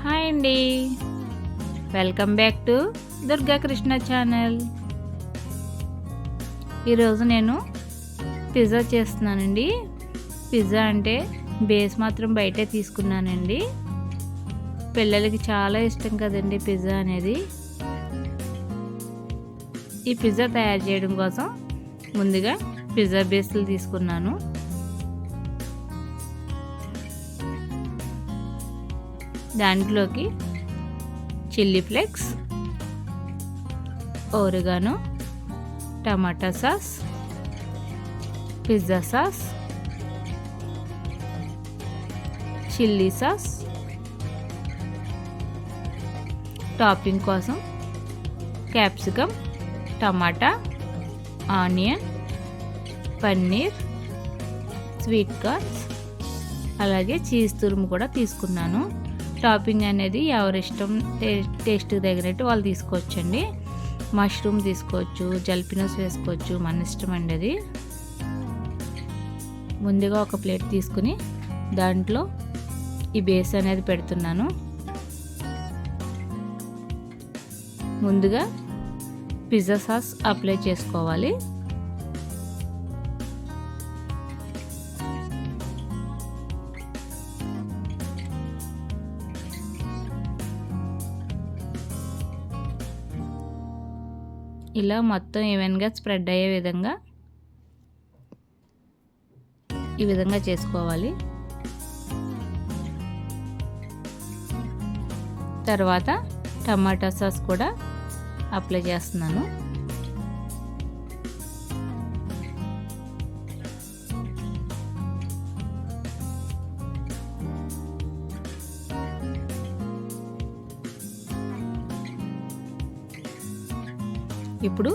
Hi అండి, welcome back to Durga Krishna channel. ఈరోజు నేను పిజ్జా చేస్తున్నానండి. పిజ్జా అంటే బేస్ మాత్రం బయటే తీసుకున్నానండి. పిల్లలకి చాలా ఇష్టం కదండి పిజ్జా అనేది. ఈ పిజ్జా తయారు చేయడం కోసం ముందుగా పిజ్జా బేస్లు తీసుకున్నాను. దాంట్లోకి చిల్లీ ఫ్లేక్స్, ఓరిగానో, టమాటా sauce, pizza sauce, chilli sauce, topping కోసం క్యాప్సికమ్, టమాటా, ఆనియన్, పన్నీర్, స్వీట్ కార్న్స్, అలాగే చీజ్ తురుము కూడా తీసుకున్నాను. టాపింగ్ అనేది ఎవరిష్టం, టేస్ట్కి తగినట్టు వాళ్ళు తీసుకోవచ్చండి. మష్రూమ్ తీసుకోవచ్చు, జల్పినోస్ వేసుకోవచ్చు, మన ఇష్టం అండి అది. ముందుగా ఒక ప్లేట్ తీసుకుని దాంట్లో ఈ బేస్ అనేది పెడుతున్నాను. ముందుగా పిజ్జా సాస్ అప్లై చేసుకోవాలి. ఇలా మొత్తం ఈవెన్గా స్ప్రెడ్ అయ్యే విధంగా ఈ విధంగా చేసుకోవాలి. తర్వాత టమాటా సాస్ కూడా అప్లై చేస్తున్నాను. ఇప్పుడు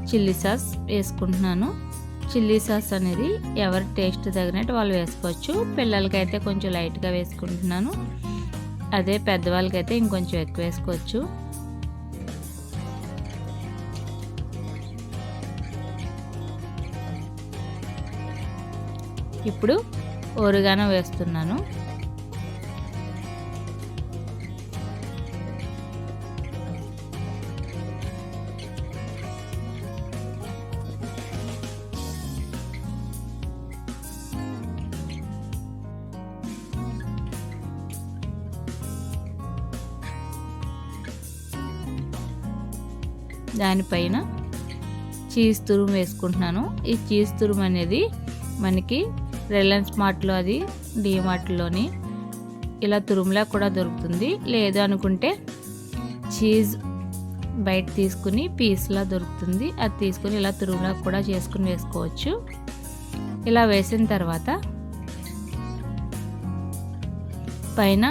చిల్లీ సాస్ వేసుకుంటున్నాను. చిల్లీ సాస్ అనేది ఎవరి టేస్ట్ తగినట్టు వాళ్ళు వేసుకోవచ్చు. పిల్లలకైతే కొంచెం లైట్గా వేసుకుంటున్నాను, అదే పెద్దవాళ్ళకైతే ఇంకొంచెం ఎక్కువ వేసుకోవచ్చు. ఇప్పుడు ఓరిగానో వేస్తున్నాను. దానిపైన చీజ్ తురుము వేసుకుంటున్నాను. ఈ చీజ్ తురుము అనేది మనకి రిలయన్స్ మార్ట్లో, అది డీమార్ట్లోని ఇలా తురుములా కూడా దొరుకుతుంది. లేదు అనుకుంటే చీజ్ బయట తీసుకుని పీస్లా దొరుకుతుంది, అది తీసుకుని ఇలా తురుములా కూడా చేసుకుని వేసుకోవచ్చు. ఇలా వేసిన తర్వాత పైన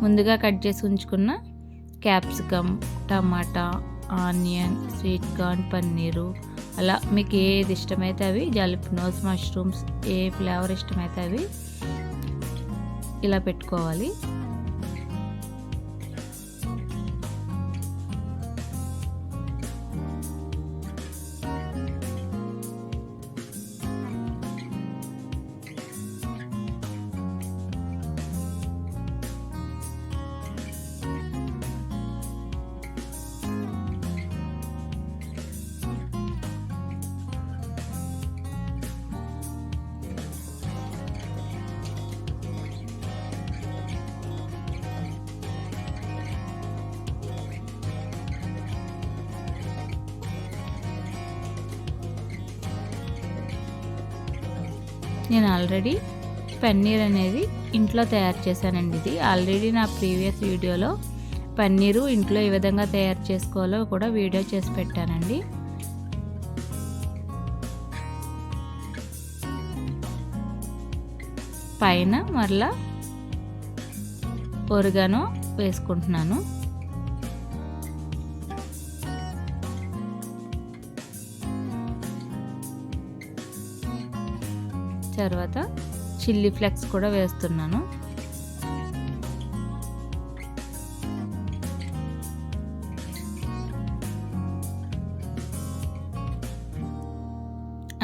ముందుగా కట్ చేసి ఉంచుకున్న క్యాప్సికమ్, టమాటా, ఆనియన్, స్వీట్ కార్న్, పన్నీరు, అలా మీకు ఏది ఇష్టమైతే అవి, జల్పినోస్, మష్రూమ్స్, ఏ ఫ్లేవర్ ఇష్టమైతే అవి ఇలా పెట్టుకోవాలి. నేను ఆల్రెడీ పన్నీర్ అనేది ఇంట్లో తయారు చేశానండి. ఇది ఆల్రెడీ నా ప్రీవియస్ వీడియోలో పన్నీరు ఇంట్లో ఏ విధంగా తయారు చేసుకోవాలో కూడా వీడియో చేసి పెట్టానండి. పైన మరలా ఓరిగానో వేసుకుంటున్నాను. తర్వాత చిల్లీ ఫ్లేక్స్ కూడా వేస్తున్నాను.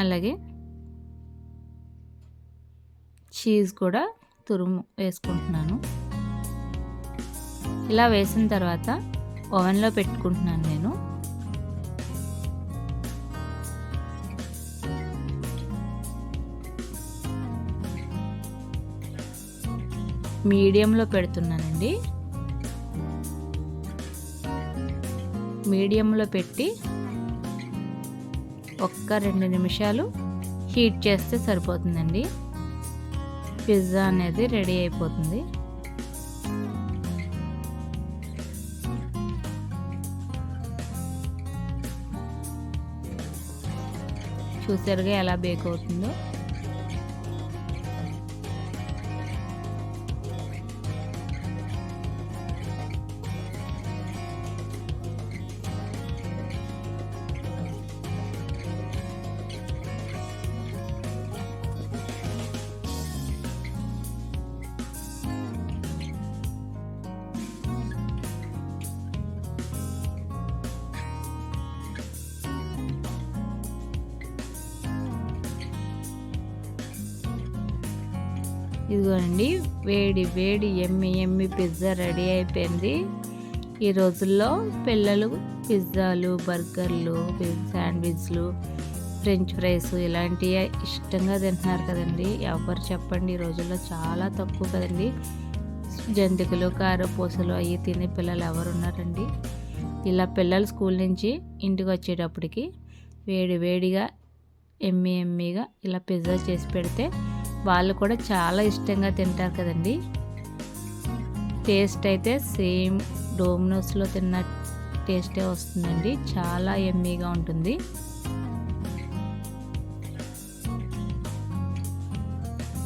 అలాగే చీజ్ కూడా తురుము వేసుకుంటున్నాను. ఇలా వేసిన తర్వాత ఓవెన్లో పెట్టుకుంటున్నాను నేను. మీడియంలో పెడుతున్నానండి. మీడియంలో పెట్టి ఒక్క 2 నిమిషాలు హీట్ చేస్తే సరిపోతుందండి. పిజ్జా అనేది రెడీ అయిపోతుంది. చూసారుగా ఎలా బేక్ అవుతుందో. ఇదిగోండి వేడి వేడి ఎమ్మి పిజ్జా రెడీ అయిపోయింది. ఈ రోజుల్లో పిల్లలు పిజ్జాలు, బర్గర్లు, శాండ్విచ్లు, ఫ్రెంచ్ ఫ్రైస్ ఇలాంటివి ఇష్టంగా తింటున్నారు కదండి. ఎవరు చెప్పండి, ఈ రోజుల్లో చాలా తక్కువ కదండి జంతికలు, కారపూసలు అవి తినే పిల్లలు ఎవరున్నారండి. ఇలా పిల్లలు స్కూల్ నుంచి ఇంటికి వచ్చేటప్పటికి వేడి వేడిగా ఎమ్మిగా ఇలా పిజ్జా చేసి పెడితే వాళ్ళు కూడా చాలా ఇష్టంగా తింటారు కదండి. టేస్ట్ అయితే సేమ్ డోమినోస్లో తిన్న టేస్టే వస్తుందండి. చాలా ఎమ్మీగా ఉంటుంది.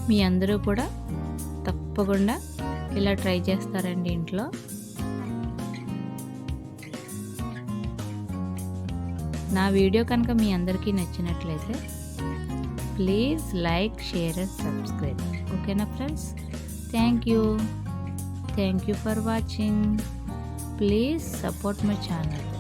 మీ అందరూ కూడా తప్పకుండా ఇలా ట్రై చేస్తారండి ఇంట్లో. నా వీడియో కనుక మీ అందరికీ నచ్చినట్లయితే please like, share and subscribe. ఓకేనా friends? Thank you for watching. Please support my channel.